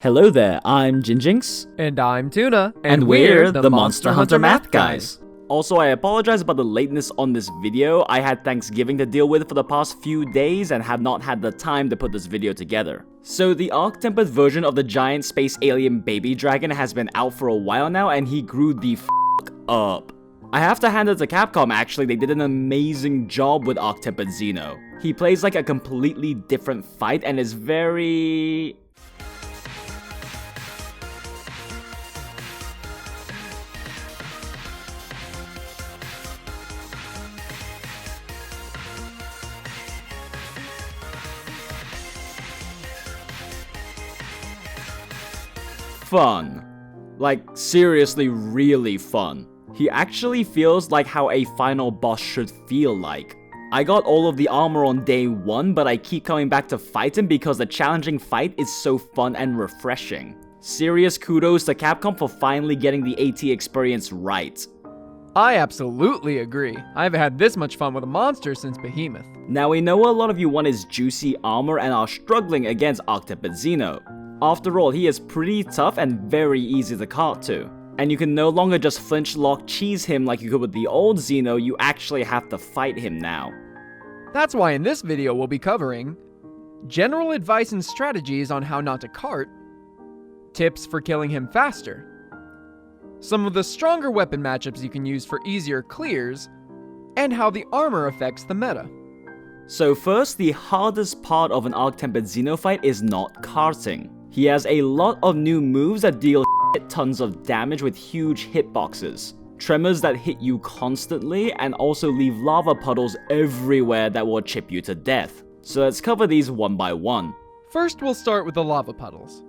Hello there, I'm Jinjinx. And I'm Tuna. And we're the Monster Hunter Math Guys. Also, I apologize about the lateness on this video. I had Thanksgiving to deal with for the past few days and have not had the time to put this video together. So the Arch Tempered version of the giant space alien baby dragon has been out for a while now, and he grew the f*** up. I have to hand it to Capcom actually, they did an amazing job with Arch Tempered Xeno. He plays like a completely different fight and is very... fun. Like, seriously really fun. He actually feels like how a final boss should feel like. I got all of the armor on day 1, but I keep coming back to fight him because the challenging fight is so fun and refreshing. Serious kudos to Capcom for finally getting the AT experience right. I absolutely agree. I haven't had this much fun with a monster since Behemoth. Now we know a lot of you want his juicy armor and are struggling against Arch Tempered Xeno. After all, he is pretty tough and very easy to cart to. And you can no longer just flinch lock cheese him like you could with the old Xeno, you actually have to fight him now. That's why in this video we'll be covering general advice and strategies on how not to cart, tips for killing him faster, some of the stronger weapon matchups you can use for easier clears, and how the armor affects the meta. So first, the hardest part of an Arch Tempered Xeno fight is not carting. He has a lot of new moves that deal tons of damage with huge hitboxes. Tremors that hit you constantly and also leave lava puddles everywhere that will chip you to death. So let's cover these one by one. First, we'll start with the lava puddles.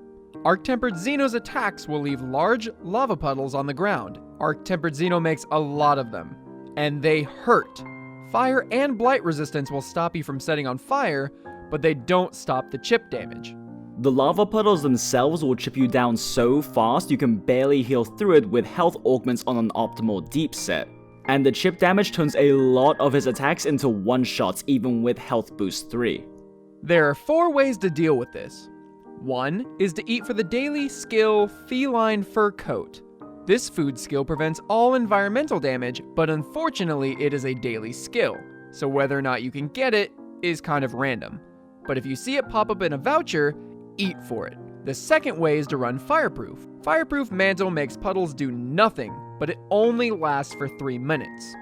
Arch Tempered Xeno's attacks will leave large lava puddles on the ground. Arch Tempered Xeno makes a lot of them, and they hurt. Fire and blight resistance will stop you from setting on fire, but they don't stop the chip damage. The lava puddles themselves will chip you down so fast you can barely heal through it with health augments on an optimal deep set. And the chip damage turns a lot of his attacks into one-shots even with health boost 3. There are 4 ways to deal with this. 1 is to eat for the daily skill Felyne Furcoat. This food skill prevents all environmental damage, but unfortunately it is a daily skill, so whether or not you can get it is kind of random. But if you see it pop up in a voucher, eat for it. The second way is to run Fireproof. Fireproof Mantle makes puddles do nothing, but it only lasts for 3 minutes.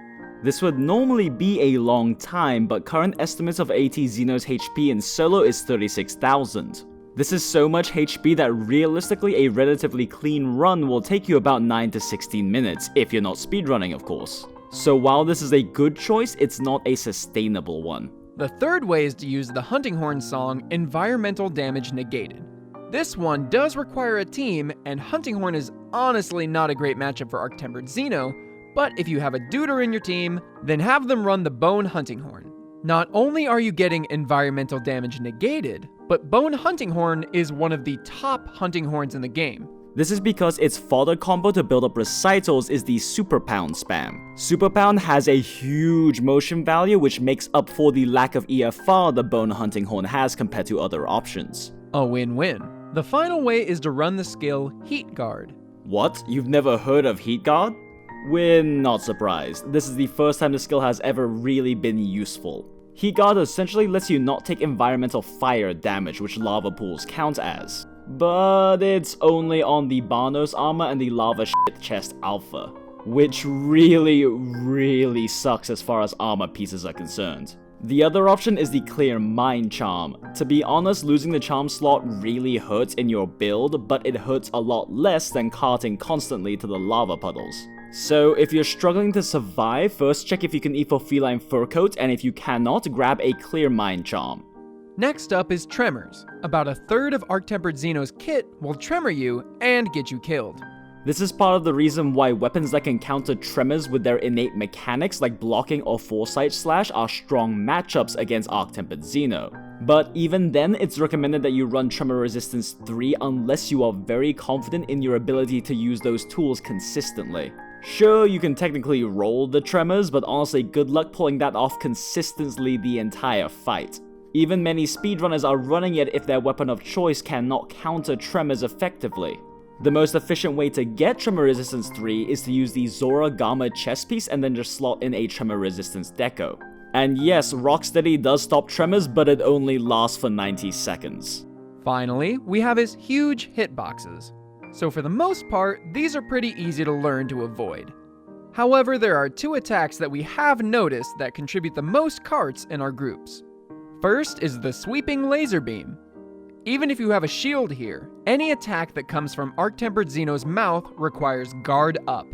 This would normally be a long time, but current estimates of AT Xeno's HP in solo is 36,000. This is so much HP that realistically a relatively clean run will take you about 9 to 16 minutes, if you're not speedrunning of course. So while this is a good choice, it's not a sustainable one. The third way is to use the Hunting Horn song, Environmental Damage Negated. This one does require a team, and Hunting Horn is honestly not a great matchup for Arch Tempered Xeno, but if you have a Deuter in your team, then have them run the Bone Hunting Horn. Not only are you getting environmental damage negated, but Bone Hunting Horn is one of the top hunting horns in the game. This is because its fodder combo to build up recitals is the Super Pound spam. Super Pound has a huge motion value which makes up for the lack of EFR the Bone Hunting Horn has compared to other options. A win-win. The final way is to run the skill Heat Guard. What? You've never heard of Heat Guard? We're not surprised. This is the first time the skill has ever really been useful. Heat Guard essentially lets you not take environmental fire damage, which lava pools count as. But it's only on the Barnos armor and the lava shit chest alpha, which really sucks as far as armor pieces are concerned. The other option is the Clearmind charm. To be honest, losing the charm slot really hurts in your build, but it hurts a lot less than carting constantly to the lava puddles. So if you're struggling to survive, first check if you can eat for Felyne Furcoat, and if you cannot, grab a Clearmind charm. Next up is Tremors. About a third of Arch Tempered Xeno's kit will tremor you and get you killed. This is part of the reason why weapons that can counter tremors with their innate mechanics like blocking or foresight slash are strong matchups against Arch Tempered Xeno. But even then, it's recommended that you run Tremor Resistance 3 unless you are very confident in your ability to use those tools consistently. Sure, you can technically roll the tremors, but honestly good luck pulling that off consistently the entire fight. Even many speedrunners are running it if their weapon of choice cannot counter Tremors effectively. The most efficient way to get Tremor Resistance 3 is to use the Xeno Gamma chest piece and then just slot in a Tremor Resistance deco. And yes, Rocksteady does stop Tremors, but it only lasts for 90 seconds. Finally, we have his huge hitboxes. So for the most part, these are pretty easy to learn to avoid. However, there are 2 attacks that we have noticed that contribute the most carts in our groups. First is the Sweeping Laser Beam. Even if you have a shield here, any attack that comes from Arch Tempered Xeno's mouth requires guard up.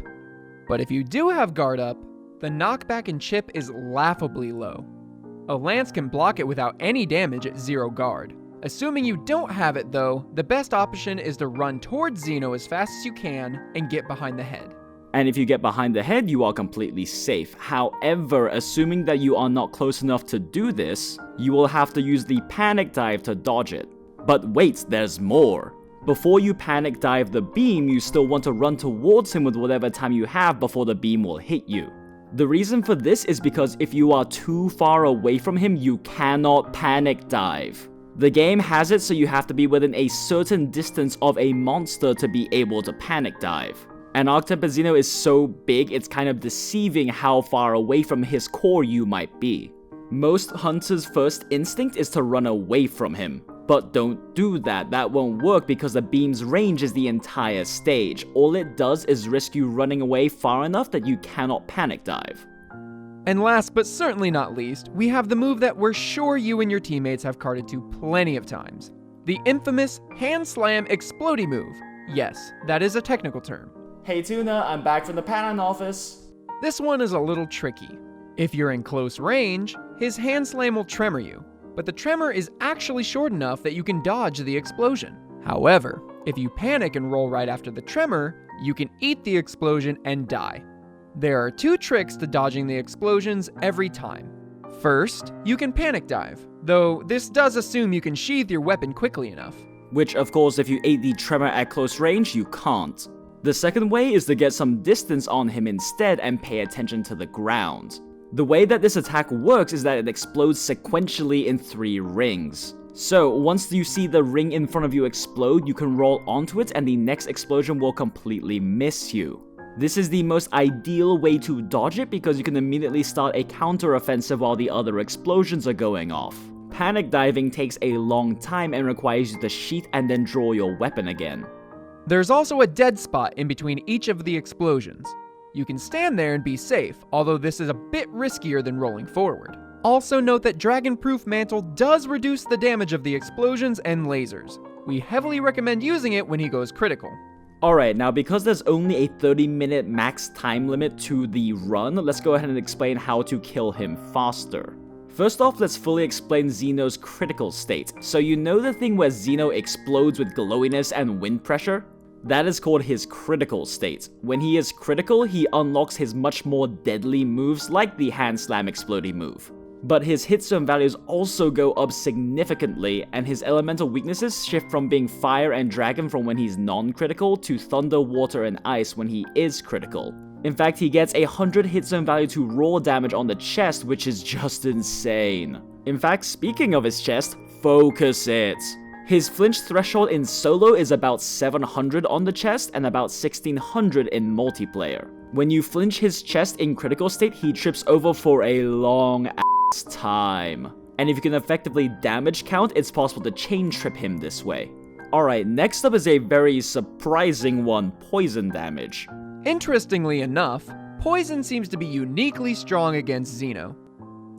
But if you do have guard up, the knockback and chip is laughably low. A lance can block it without any damage at 0 guard. Assuming you don't have it though, the best option is to run towards Xeno as fast as you can and get behind the head. And if you get behind the head, you are completely safe. However, assuming that you are not close enough to do this, you will have to use the panic dive to dodge it. But wait, there's more. Before you panic dive the beam, you still want to run towards him with whatever time you have before the beam will hit you. The reason for this is because if you are too far away from him, you cannot panic dive. The game has it so you have to be within a certain distance of a monster to be able to panic dive. And Arch Tempered Xeno is so big, it's kind of deceiving how far away from his core you might be. Most hunters' first instinct is to run away from him. But don't do that, that won't work because the beam's range is the entire stage. All it does is risk you running away far enough that you cannot panic dive. And last but certainly not least, we have the move that we're sure you and your teammates have carted to plenty of times. The infamous Hand Slam Explodey move. Yes, that is a technical term. Hey Tuna, I'm back from the patent office. This one is a little tricky. If you're in close range, his hand slam will tremor you, but the tremor is actually short enough that you can dodge the explosion. However, if you panic and roll right after the tremor, you can eat the explosion and die. There are 2 tricks to dodging the explosions every time. First, you can panic dive, though this does assume you can sheath your weapon quickly enough. Which of course if you ate the tremor at close range, you can't. The second way is to get some distance on him instead and pay attention to the ground. The way that this attack works is that it explodes sequentially in 3 rings. So once you see the ring in front of you explode, you can roll onto it and the next explosion will completely miss you. This is the most ideal way to dodge it because you can immediately start a counter-offensive while the other explosions are going off. Panic diving takes a long time and requires you to sheath and then draw your weapon again. There's also a dead spot in between each of the explosions. You can stand there and be safe, although this is a bit riskier than rolling forward. Also note that Dragon Proof Mantle does reduce the damage of the explosions and lasers. We heavily recommend using it when he goes critical. Alright, now because there's only a 30-minute max time limit to the run, let's go ahead and explain how to kill him faster. First off, let's fully explain Xeno's critical state. So you know the thing where Xeno explodes with glowiness and wind pressure? That is called his critical state. When he is critical, he unlocks his much more deadly moves like the Hand Slam Explodey move. But his hit zone values also go up significantly, and his elemental weaknesses shift from being fire and dragon from when he's non-critical to thunder, water, and ice when he is critical. In fact, he gets 100 hit zone value to raw damage on the chest, which is just insane. In fact, speaking of his chest, focus it. His Flinch threshold in solo is about 700 on the chest and about 1600 in multiplayer. When you flinch his chest in critical state, he trips over for a long ass time. And if you can effectively damage count, it's possible to chain trip him this way. Alright, next up is a very surprising one, poison damage. Interestingly enough, poison seems to be uniquely strong against Xeno.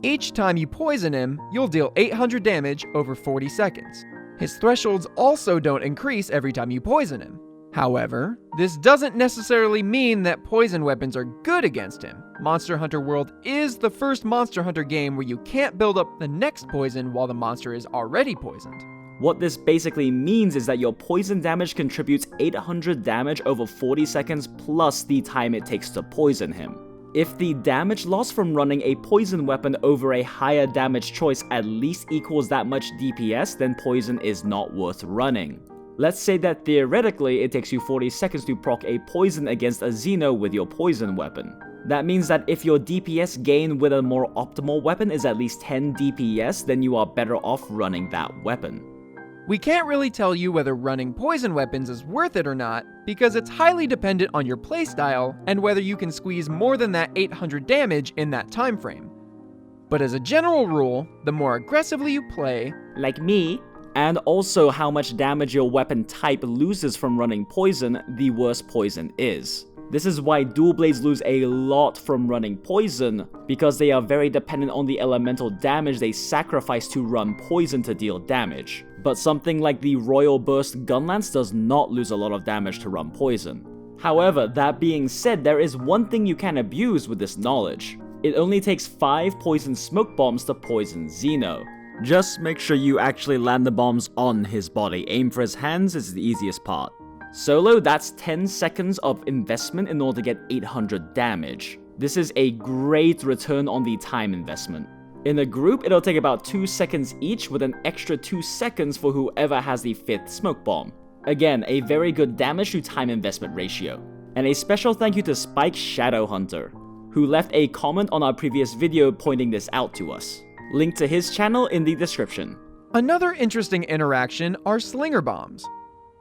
Each time you poison him, you'll deal 800 damage over 40 seconds. His thresholds also don't increase every time you poison him. However, this doesn't necessarily mean that poison weapons are good against him. Monster Hunter World is the first Monster Hunter game where you can't build up the next poison while the monster is already poisoned. What this basically means is that your poison damage contributes 800 damage over 40 seconds plus the time it takes to poison him. If the damage loss from running a poison weapon over a higher damage choice at least equals that much DPS, then poison is not worth running. Let's say that theoretically it takes you 40 seconds to proc a poison against a Xeno with your poison weapon. That means that if your DPS gain with a more optimal weapon is at least 10 DPS, then you are better off running that weapon. We can't really tell you whether running poison weapons is worth it or not, because it's highly dependent on your playstyle and whether you can squeeze more than that 800 damage in that time frame. But as a general rule, the more aggressively you play, like me, and also how much damage your weapon type loses from running poison, the worse poison is. This is why dual blades lose a lot from running poison, because they are very dependent on the elemental damage they sacrifice to run poison to deal damage. But something like the Royal Burst Gunlance does not lose a lot of damage to run poison. However, that being said, there is one thing you can abuse with this knowledge. It only takes 5 poison smoke bombs to poison Xeno. Just make sure you actually land the bombs on his body. Aim for his hands is the easiest part. Solo, that's 10 seconds of investment in order to get 800 damage. This is a great return on the time investment. In a group, it'll take about 2 seconds each with an extra 2 seconds for whoever has the 5th smoke bomb. Again, a very good damage to time investment ratio. And a special thank you to Spike ShadowHunter, who left a comment on our previous video pointing this out to us. Link to his channel in the description. Another interesting interaction are slinger bombs.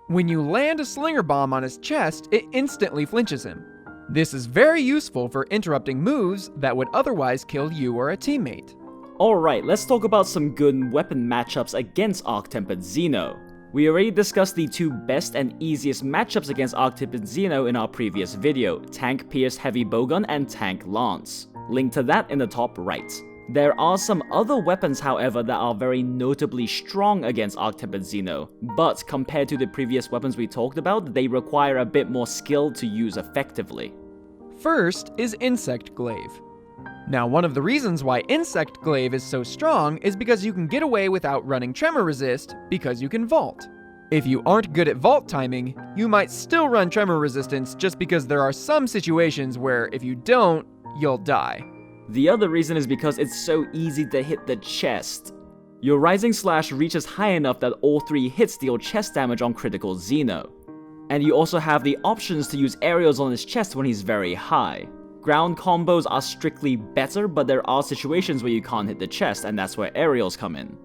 When you land a slinger bomb on his chest, it instantly flinches him. This is very useful for interrupting moves that would otherwise kill you or a teammate. Alright, let's talk about some good weapon matchups against Arch Tempered Xeno. We already discussed the 2 best and easiest matchups against Arch Tempered Xeno in our previous video, Tank Pierce Heavy Bowgun and Tank Lance. Link to that in the top right. There are some other weapons, however, that are very notably strong against Arch Tempered Xeno, but compared to the previous weapons we talked about, they require a bit more skill to use effectively. First is Insect Glaive. Now, one of the reasons why Insect Glaive is so strong is because you can get away without running Tremor Resist because you can vault. If you aren't good at vault timing, you might still run Tremor Resistance just because there are some situations where if you don't, you'll die. The other reason is because it's so easy to hit the chest. Your Rising Slash reaches high enough that all 3 hits deal chest damage on critical Xeno. And you also have the options to use aerials on his chest when he's very high. Ground combos are strictly better, but there are situations where you can't hit the chest, and that's where aerials come in.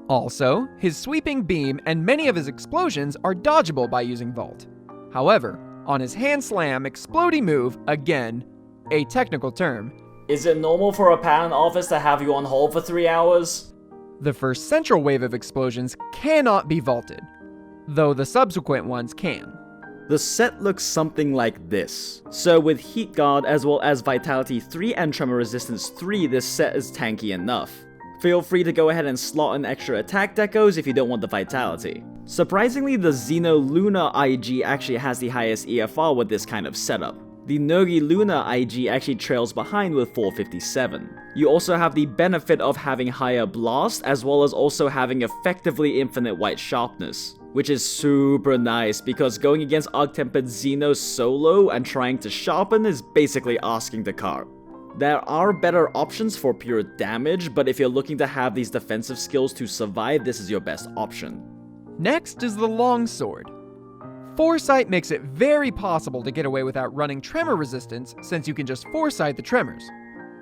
Also, his sweeping beam and many of his explosions are dodgeable by using vault. However, on his hand slam explodey move, again, a technical term, is it normal for a patent office to have you on hold for 3 hours? The first central wave of explosions cannot be vaulted, though the subsequent ones can. The set looks something like this. So with Heat Guard as well as Vitality 3 and Tremor Resistance 3, this set is tanky enough. Feel free to go ahead and slot in extra attack decos if you don't want the Vitality. Surprisingly, the Xeno Luna IG actually has the highest EFR with this kind of setup. The Nergi Luna IG actually trails behind with 457. You also have the benefit of having higher blast as well as also having effectively infinite white sharpness, which is super nice because going against Arch Tempered Xeno solo and trying to sharpen is basically asking to carp. There are better options for pure damage, but if you're looking to have these defensive skills to survive, this is your best option. Next is the Longsword. Foresight makes it very possible to get away without running Tremor Resistance since you can just Foresight the Tremors.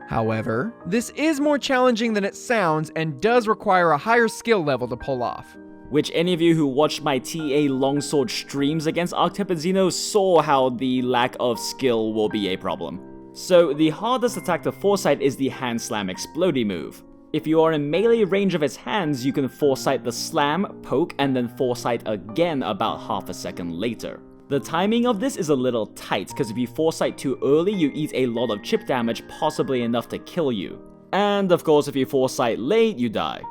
However, this is more challenging than it sounds and does require a higher skill level to pull off. Which any of you who watched my TA Longsword streams against Arch Tempered Xeno saw how the lack of skill will be a problem. So the hardest attack to Foresight is the Hand Slam Explodey move. If you are in melee range of his hands, you can Foresight the slam, poke, and then Foresight again about half a second later. The timing of this is a little tight, because if you Foresight too early, you eat a lot of chip damage, possibly enough to kill you. And of course, if you Foresight late, you die.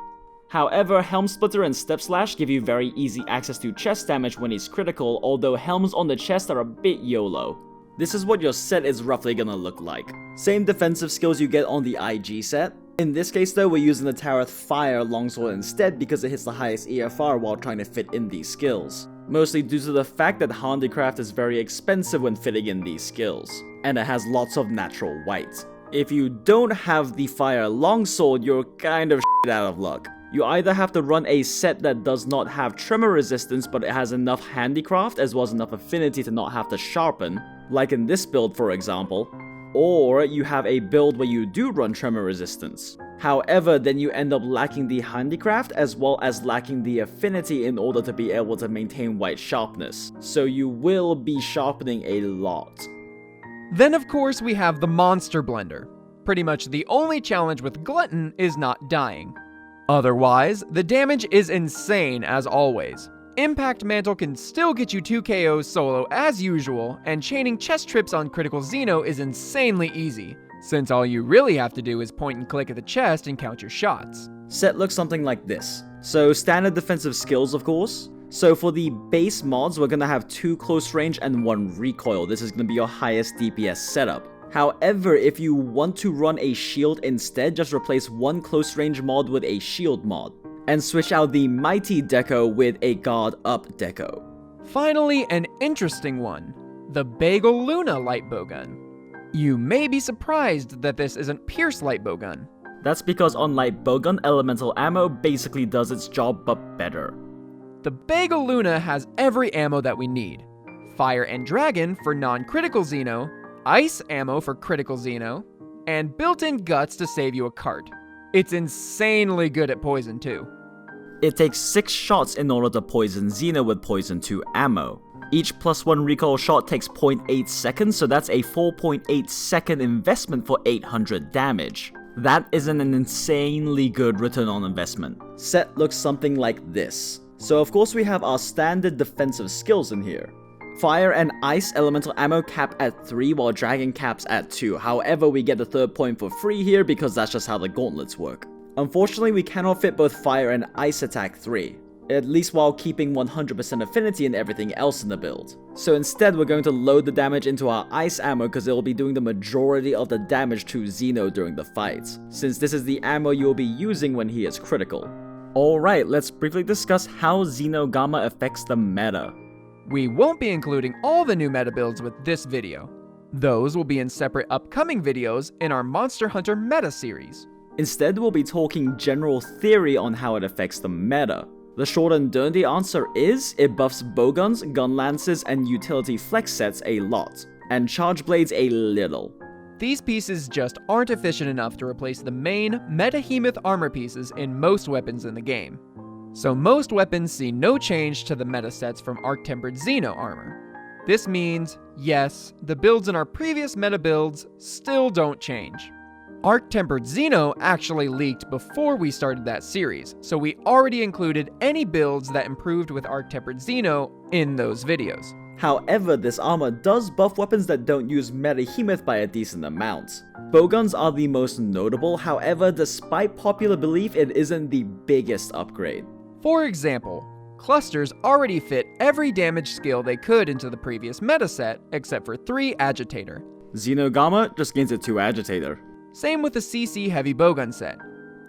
However, Helm Splitter and Step Slash give you very easy access to chest damage when he's critical, although helms on the chest are a bit YOLO. This is what your set is roughly gonna look like. Same defensive skills you get on the IG set. In this case though, we're using the Tarath Fire Longsword instead because it hits the highest EFR while trying to fit in these skills. Mostly due to the fact that Handicraft is very expensive when fitting in these skills, and it has lots of natural white. If you don't have the Fire Longsword, you're kind of out of luck. You either have to run a set that does not have Tremor Resistance but it has enough Handicraft as well as enough Affinity to not have to sharpen, like in this build for example, Or you have a build where you do run tremor resistance. However, then you end up lacking the handicraft as well as lacking the affinity in order to be able to maintain white sharpness. So you will be sharpening a lot. Then of course we have the Monster Blender. Pretty much the only challenge with Glutton is not dying. Otherwise, the damage is insane as always. Impact Mantle can still get you 2 KOs solo as usual, and chaining chest trips on critical Xeno is insanely easy, since all you really have to do is point and click at the chest and count your shots. Set looks something like this. So standard defensive skills, of course. So for the base mods, we're gonna have 2 close range and 1 recoil. This is gonna be your highest DPS setup. However, if you want to run a shield instead, just replace 1 close range mod with a shield mod, and switch out the mighty deco with a guard up deco. Finally, an interesting one, the Bagel Luna light bowgun. You may be surprised that this isn't Pierce light bowgun. That's because on light bowgun, elemental ammo basically does its job but better. The Bagel Luna has every ammo that we need. Fire and Dragon for non-critical Xeno, Ice ammo for critical Xeno, and built-in guts to save you a cart. It's insanely good at poison too. It takes 6 shots in order to poison Xeno with poison 2 ammo. Each +1 recoil shot takes 0.8 seconds, so that's a 4.8 second investment for 800 damage. That isn't an insanely good return on investment. Set looks something like this. So of course we have our standard defensive skills in here. Fire and Ice elemental ammo cap at 3 while Dragon caps at 2. However, we get the 3rd point for free here because that's just how the gauntlets work. Unfortunately, we cannot fit both Fire and Ice attack 3, at least while keeping 100% affinity and everything else in the build. So instead, we're going to load the damage into our Ice ammo because it will be doing the majority of the damage to Xeno during the fight, since this is the ammo you will be using when he is critical. Alright, let's briefly discuss how Xeno Gamma affects the meta. We won't be including all the new meta builds with this video. Those will be in separate upcoming videos in our Monster Hunter meta series. Instead, we'll be talking general theory on how it affects the meta. The short and dirty answer is, it buffs bowguns, gun lances, and utility flex sets a lot, and charge blades a little. These pieces just aren't efficient enough to replace the main metahemoth armor pieces in most weapons in the game. So most weapons see no change to the meta sets from Arch Tempered Xeno armor. This means, yes, the builds in our previous meta builds still don't change. Arch Tempered Xeno actually leaked before we started that series, so we already included any builds that improved with Arch Tempered Xeno in those videos. However, this armor does buff weapons that don't use metahemoth by a decent amount. Bowguns are the most notable, however, despite popular belief, it isn't the biggest upgrade. For example, clusters already fit every damage skill they could into the previous meta set, except for 3 Agitator. Xeno Gamma just gains a 2 Agitator. Same with the CC heavy bowgun set.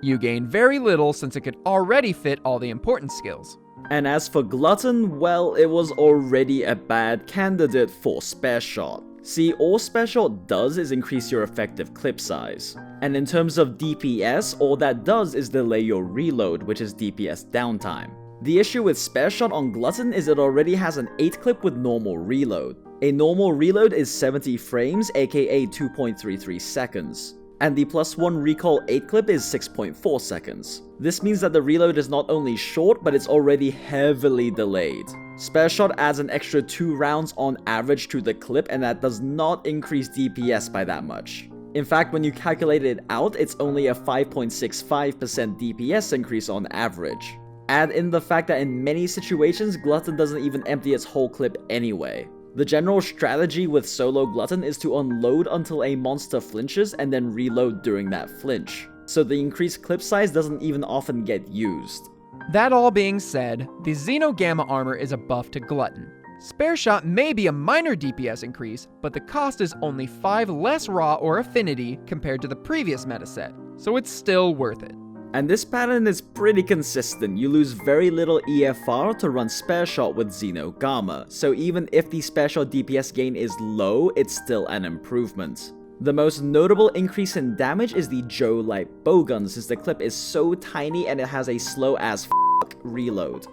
You gain very little since it could already fit all the important skills. And as for Glutton, well, it was already a bad candidate for Spareshot. See, all Spareshot does is increase your effective clip size. And in terms of DPS, all that does is delay your reload, which is DPS downtime. The issue with Spareshot on Glutton is it already has an 8 clip with normal reload. A normal reload is 70 frames, aka 2.33 seconds. And the +1 recoil 8 clip is 6.4 seconds. This means that the reload is not only short, but it's already heavily delayed. Spareshot adds an extra 2 rounds on average to the clip, and that does not increase DPS by that much. In fact, when you calculate it out, it's only a 5.65% DPS increase on average. Add in the fact that in many situations, Glutton doesn't even empty its whole clip anyway. The general strategy with solo Glutton is to unload until a monster flinches and then reload during that flinch, so the increased clip size doesn't even often get used. That all being said, the Xeno Gamma armor is a buff to Glutton. Spareshot may be a minor DPS increase, but the cost is only 5 less raw or affinity compared to the previous meta set, so it's still worth it. And this pattern is pretty consistent. You lose very little EFR to run Spareshot with Xeno Gamma, so even if the Spareshot DPS gain is low, it's still an improvement. The most notable increase in damage is the Joe light bowgun, since the clip is so tiny and it has a slow as f**k reload.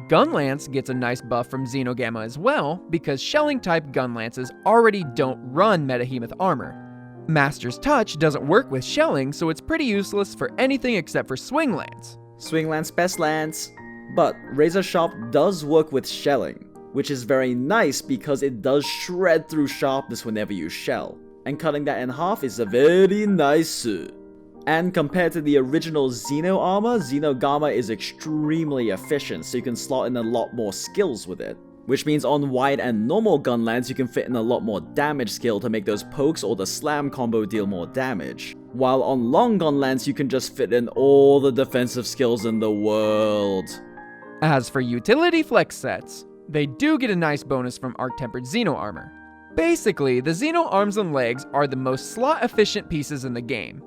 Gunlance gets a nice buff from Xeno Gamma as well, because shelling type gunlances already don't run metahemoth armor. Master's Touch doesn't work with shelling, so it's pretty useless for anything except for swing lance. Swing lance, best lance. But RazorSharp does work with shelling, which is very nice because it does shred through sharpness whenever you shell. And cutting that in half is a very nice. And compared to the original Xeno armor, Xeno Gamma is extremely efficient, so you can slot in a lot more skills with it. Which means on wide and normal gun lance you can fit in a lot more damage skill to make those pokes or the slam combo deal more damage. While on long gun lance you can just fit in all the defensive skills in the world. As for utility flex sets, they do get a nice bonus from Arch Tempered Xeno armor. Basically, the Xeno arms and legs are the most slot efficient pieces in the game.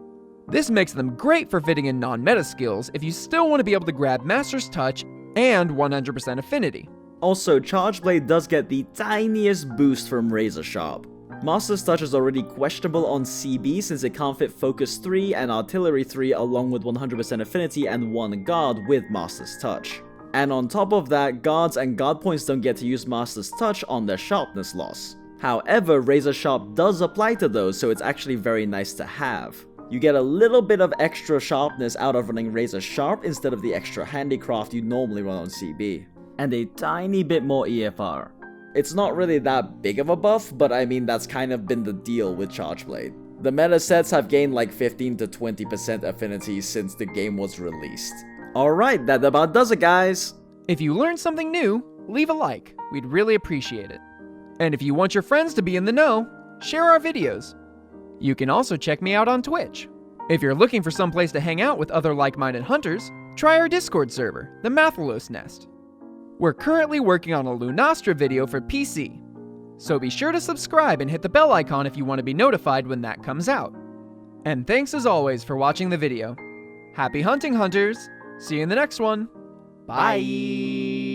This makes them great for fitting in non-meta skills if you still want to be able to grab Master's Touch and 100% affinity. Also, Charge Blade does get the tiniest boost from RazorSharp. Master's Touch is already questionable on CB since it can't fit Focus 3 and Artillery 3 along with 100% affinity and 1 guard with Master's Touch. And on top of that, guards and guard points don't get to use Master's Touch on their sharpness loss. However, RazorSharp does apply to those, so it's actually very nice to have. You get a little bit of extra sharpness out of running RazorSharp instead of the extra handicraft you normally run on CB. And a tiny bit more EFR. It's not really that big of a buff, but I mean that's kind of been the deal with Charge Blade. The meta sets have gained like 15 to 20% affinity since the game was released. Alright, that about does it, guys! If you learned something new, leave a like. We'd really appreciate it. And if you want your friends to be in the know, share our videos. You can also check me out on Twitch. If you're looking for some place to hang out with other like-minded hunters, try our Discord server, the Mathalos Nest. We're currently working on a Lunastra video for PC, so be sure to subscribe and hit the bell icon if you want to be notified when that comes out. And thanks as always for watching the video. Happy hunting, hunters! See you in the next one. Bye!